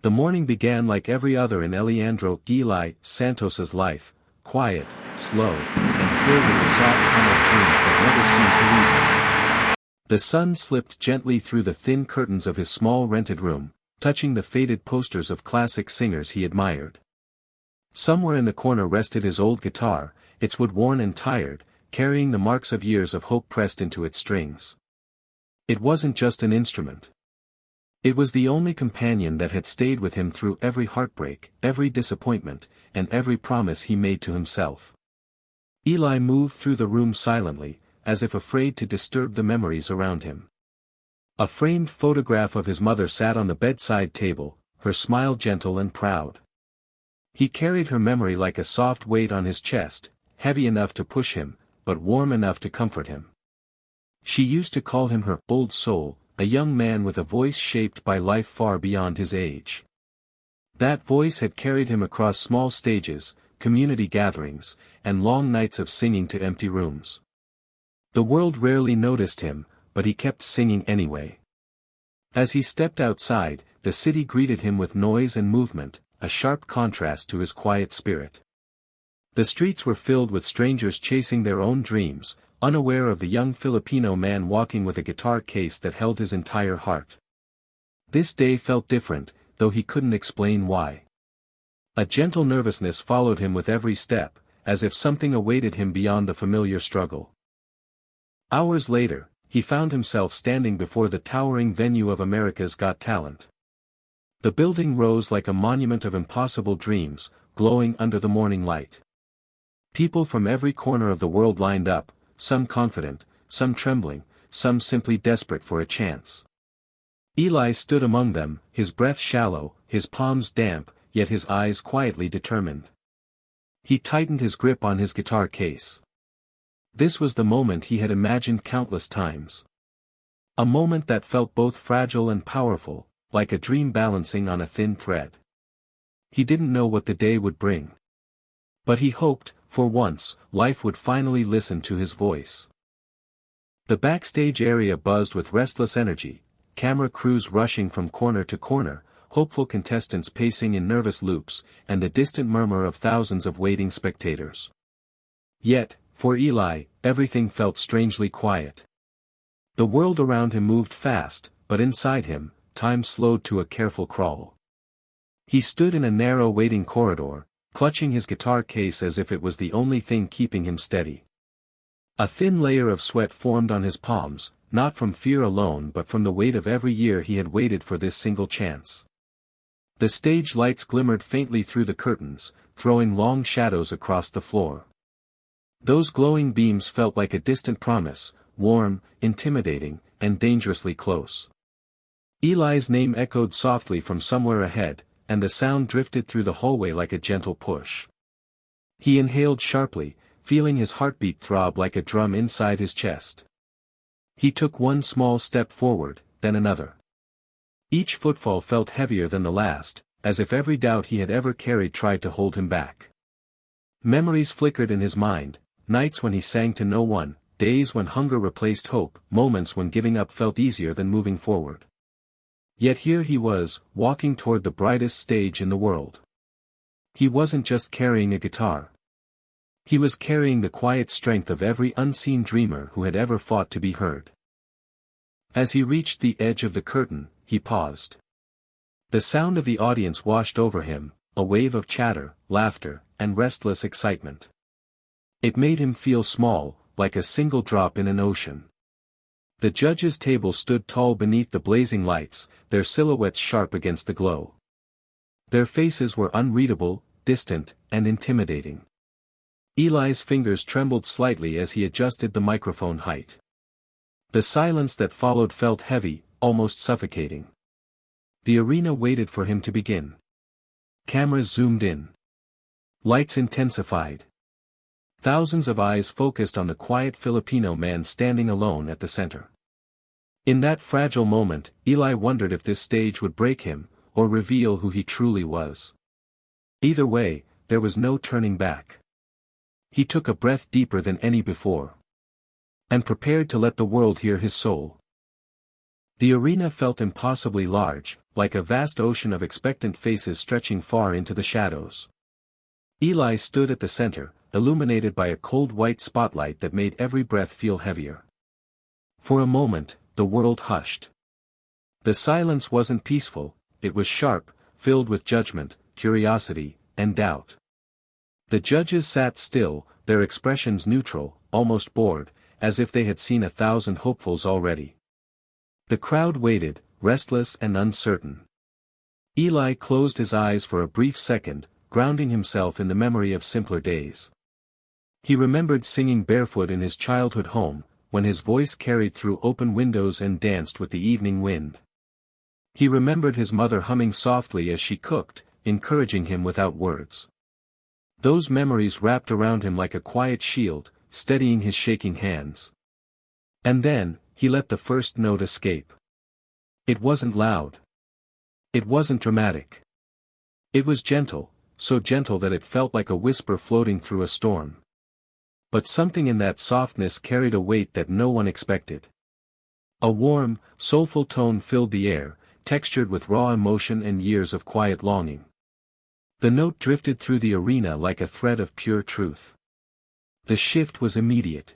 The morning began like every other in Eliandro Eli Santos's life, quiet, slow, and filled with the soft hum of dreams that never seemed to leave him. The sun slipped gently through the thin curtains of his small rented room, touching the faded posters of classic singers he admired. Somewhere in the corner rested his old guitar, its wood worn and tired, carrying the marks of years of hope pressed into its strings. It wasn't just an instrument. It was the only companion that had stayed with him through every heartbreak, every disappointment, and every promise he made to himself. Eli moved through the room silently, as if afraid to disturb the memories around him. A framed photograph of his mother sat on the bedside table, her smile gentle and proud. He carried her memory like a soft weight on his chest, heavy enough to push him, but warm enough to comfort him. She used to call him her old soul, a young man with a voice shaped by life far beyond his age. That voice had carried him across small stages, community gatherings, and long nights of singing to empty rooms. The world rarely noticed him, but he kept singing anyway. As he stepped outside, the city greeted him with noise and movement, a sharp contrast to his quiet spirit. The streets were filled with strangers chasing their own dreams, unaware of the young Filipino man walking with a guitar case that held his entire heart. This day felt different, though he couldn't explain why. A gentle nervousness followed him with every step, as if something awaited him beyond the familiar struggle. Hours later, he found himself standing before the towering venue of America's Got Talent. The building rose like a monument of impossible dreams, glowing under the morning light. People from every corner of the world lined up, some confident, some trembling, some simply desperate for a chance. Eli stood among them, his breath shallow, his palms damp, yet his eyes quietly determined. He tightened his grip on his guitar case. This was the moment he had imagined countless times. A moment that felt both fragile and powerful, like a dream balancing on a thin thread. He didn't know what the day would bring. But he hoped, for once, life would finally listen to his voice. The backstage area buzzed with restless energy, camera crews rushing from corner to corner, hopeful contestants pacing in nervous loops, and the distant murmur of thousands of waiting spectators. Yet, for Eli, everything felt strangely quiet. The world around him moved fast, but inside him, time slowed to a careful crawl. He stood in a narrow waiting corridor, clutching his guitar case as if it was the only thing keeping him steady. A thin layer of sweat formed on his palms, not from fear alone but from the weight of every year he had waited for this single chance. The stage lights glimmered faintly through the curtains, throwing long shadows across the floor. Those glowing beams felt like a distant promise, warm, intimidating, and dangerously close. Eli's name echoed softly from somewhere ahead, and the sound drifted through the hallway like a gentle push. He inhaled sharply, feeling his heartbeat throb like a drum inside his chest. He took one small step forward, then another. Each footfall felt heavier than the last, as if every doubt he had ever carried tried to hold him back. Memories flickered in his mind, nights when he sang to no one, days when hunger replaced hope, moments when giving up felt easier than moving forward. Yet here he was, walking toward the brightest stage in the world. He wasn't just carrying a guitar. He was carrying the quiet strength of every unseen dreamer who had ever fought to be heard. As he reached the edge of the curtain, he paused. The sound of the audience washed over him, a wave of chatter, laughter, and restless excitement. It made him feel small, like a single drop in an ocean. The judges' table stood tall beneath the blazing lights, their silhouettes sharp against the glow. Their faces were unreadable, distant, and intimidating. Eli's fingers trembled slightly as he adjusted the microphone height. The silence that followed felt heavy, almost suffocating. The arena waited for him to begin. Cameras zoomed in. Lights intensified. Thousands of eyes focused on the quiet Filipino man standing alone at the center. In that fragile moment, Eli wondered if this stage would break him, or reveal who he truly was. Either way, there was no turning back. He took a breath deeper than any before. And prepared to let the world hear his soul. The arena felt impossibly large, like a vast ocean of expectant faces stretching far into the shadows. Eli stood at the center, illuminated by a cold white spotlight that made every breath feel heavier. For a moment, the world hushed. The silence wasn't peaceful, it was sharp, filled with judgment, curiosity, and doubt. The judges sat still, their expressions neutral, almost bored, as if they had seen 1,000 hopefuls already. The crowd waited, restless and uncertain. Eli closed his eyes for a brief second, grounding himself in the memory of simpler days. He remembered singing barefoot in his childhood home, when his voice carried through open windows and danced with the evening wind. He remembered his mother humming softly as she cooked, encouraging him without words. Those memories wrapped around him like a quiet shield, steadying his shaking hands. And then, he let the first note escape. It wasn't loud. It wasn't dramatic. It was gentle, so gentle that it felt like a whisper floating through a storm. But something in that softness carried a weight that no one expected. A warm, soulful tone filled the air, textured with raw emotion and years of quiet longing. The note drifted through the arena like a thread of pure truth. The shift was immediate.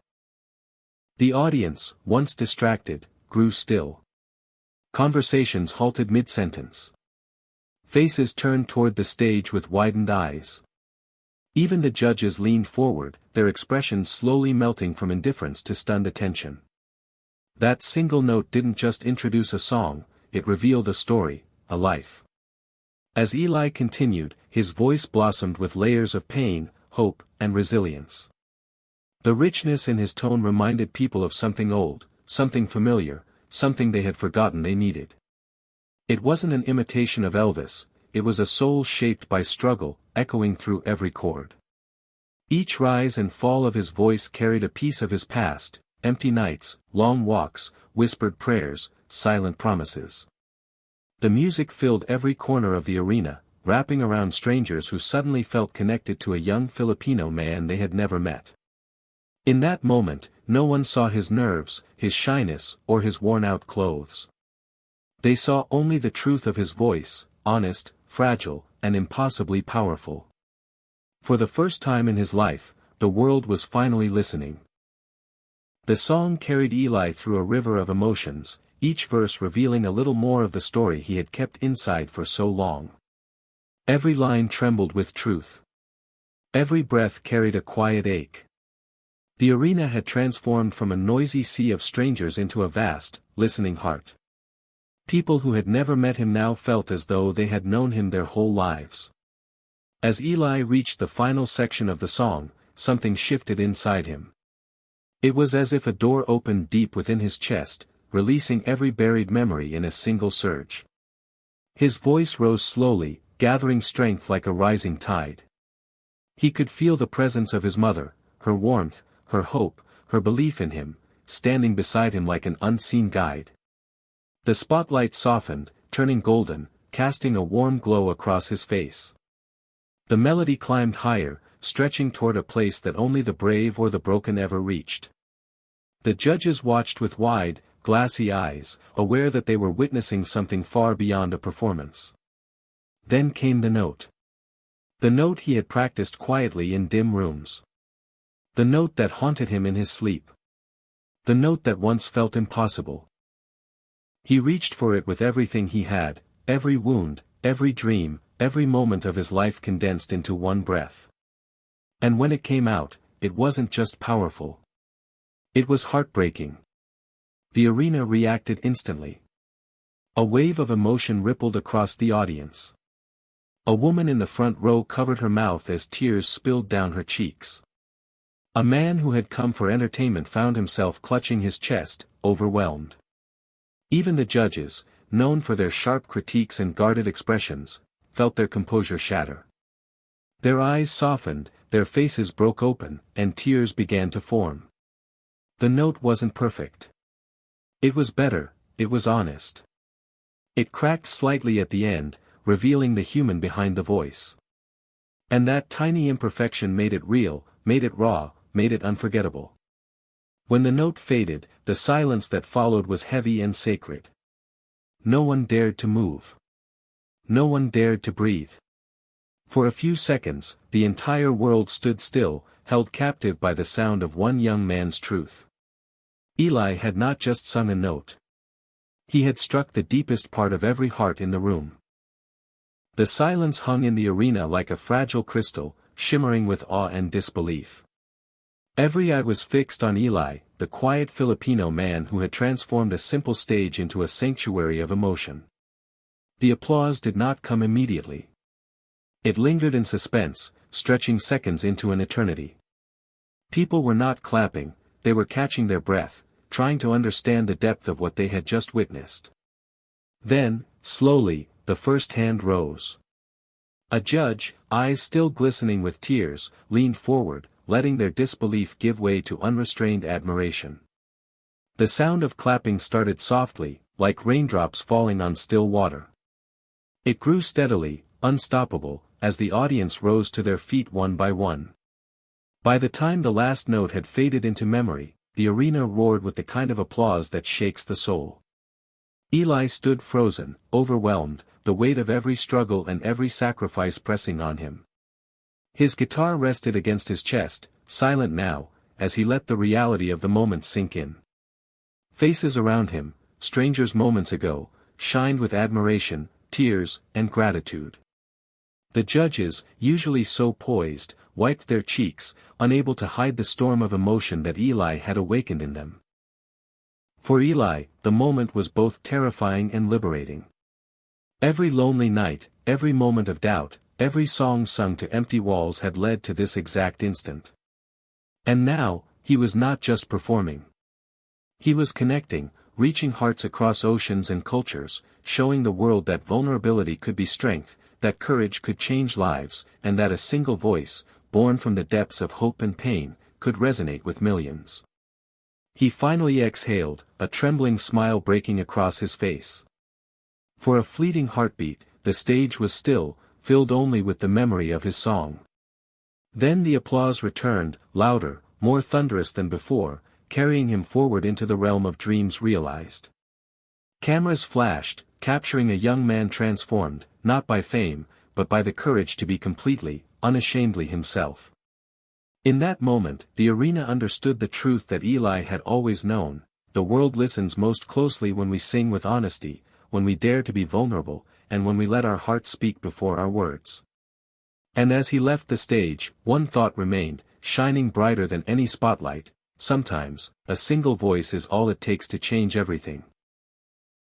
The audience, once distracted, grew still. Conversations halted mid-sentence. Faces turned toward the stage with widened eyes. Even the judges leaned forward, their expressions slowly melting from indifference to stunned attention. That single note didn't just introduce a song, it revealed a story, a life. As Eli continued, his voice blossomed with layers of pain, hope, and resilience. The richness in his tone reminded people of something old, something familiar, something they had forgotten they needed. It wasn't an imitation of Elvis, it was a soul shaped by struggle, echoing through every chord. Each rise and fall of his voice carried a piece of his past, empty nights, long walks, whispered prayers, silent promises. The music filled every corner of the arena, wrapping around strangers who suddenly felt connected to a young Filipino man they had never met. In that moment, no one saw his nerves, his shyness, or his worn-out clothes. They saw only the truth of his voice, honest, fragile, and impossibly powerful. For the first time in his life, the world was finally listening. The song carried Eli through a river of emotions, each verse revealing a little more of the story he had kept inside for so long. Every line trembled with truth. Every breath carried a quiet ache. The arena had transformed from a noisy sea of strangers into a vast, listening heart. People who had never met him now felt as though they had known him their whole lives. As Eli reached the final section of the song, something shifted inside him. It was as if a door opened deep within his chest, releasing every buried memory in a single surge. His voice rose slowly, gathering strength like a rising tide. He could feel the presence of his mother, her warmth, her hope, her belief in him, standing beside him like an unseen guide. The spotlight softened, turning golden, casting a warm glow across his face. The melody climbed higher, stretching toward a place that only the brave or the broken ever reached. The judges watched with wide, glassy eyes, aware that they were witnessing something far beyond a performance. Then came the note. The note he had practiced quietly in dim rooms. The note that haunted him in his sleep. The note that once felt impossible. He reached for it with everything he had, every wound, every dream, every moment of his life condensed into one breath. And when it came out, it wasn't just powerful. It was heartbreaking. The arena reacted instantly. A wave of emotion rippled across the audience. A woman in the front row covered her mouth as tears spilled down her cheeks. A man who had come for entertainment found himself clutching his chest, overwhelmed. Even the judges, known for their sharp critiques and guarded expressions, felt their composure shatter. Their eyes softened, their faces broke open, and tears began to form. The note wasn't perfect. It was better, it was honest. It cracked slightly at the end, revealing the human behind the voice. And that tiny imperfection made it real, made it raw, made it unforgettable. When the note faded, the silence that followed was heavy and sacred. No one dared to move. no one dared to breathe. For a few seconds, the entire world stood still, held captive by the sound of one young man's truth. Eli had not just sung a note. He had struck the deepest part of every heart in the room. The silence hung in the arena like a fragile crystal, shimmering with awe and disbelief. Every eye was fixed on Eli, the quiet Filipino man who had transformed a simple stage into a sanctuary of emotion. The applause did not come immediately. It lingered in suspense, stretching seconds into an eternity. People were not clapping, they were catching their breath, trying to understand the depth of what they had just witnessed. Then, slowly, the first hand rose. A judge, eyes still glistening with tears, leaned forward, letting their disbelief give way to unrestrained admiration. The sound of clapping started softly, like raindrops falling on still water. It grew steadily, unstoppable, as the audience rose to their feet one by one. By the time the last note had faded into memory, the arena roared with the kind of applause that shakes the soul. Eli stood frozen, overwhelmed, the weight of every struggle and every sacrifice pressing on him. His guitar rested against his chest, silent now, as he let the reality of the moment sink in. Faces around him, strangers moments ago, shined with admiration, tears, and gratitude. The judges, usually so poised, wiped their cheeks, unable to hide the storm of emotion that Eli had awakened in them. For Eli, the moment was both terrifying and liberating. Every lonely night, every moment of doubt, every song sung to empty walls had led to this exact instant. And now, he was not just performing. He was connecting, reaching hearts across oceans and cultures, showing the world that vulnerability could be strength, that courage could change lives, and that a single voice, born from the depths of hope and pain, could resonate with millions. He finally exhaled, a trembling smile breaking across his face. For a fleeting heartbeat, the stage was still, filled only with the memory of his song. Then the applause returned, louder, more thunderous than before, carrying him forward into the realm of dreams realized. Cameras flashed, capturing a young man transformed, not by fame, but by the courage to be completely, unashamedly himself. In that moment, the arena understood the truth that Eli had always known: the world listens most closely when we sing with honesty, when we dare to be vulnerable, and when we let our hearts speak before our words. And as he left the stage, one thought remained, shining brighter than any spotlight: sometimes, a single voice is all it takes to change everything.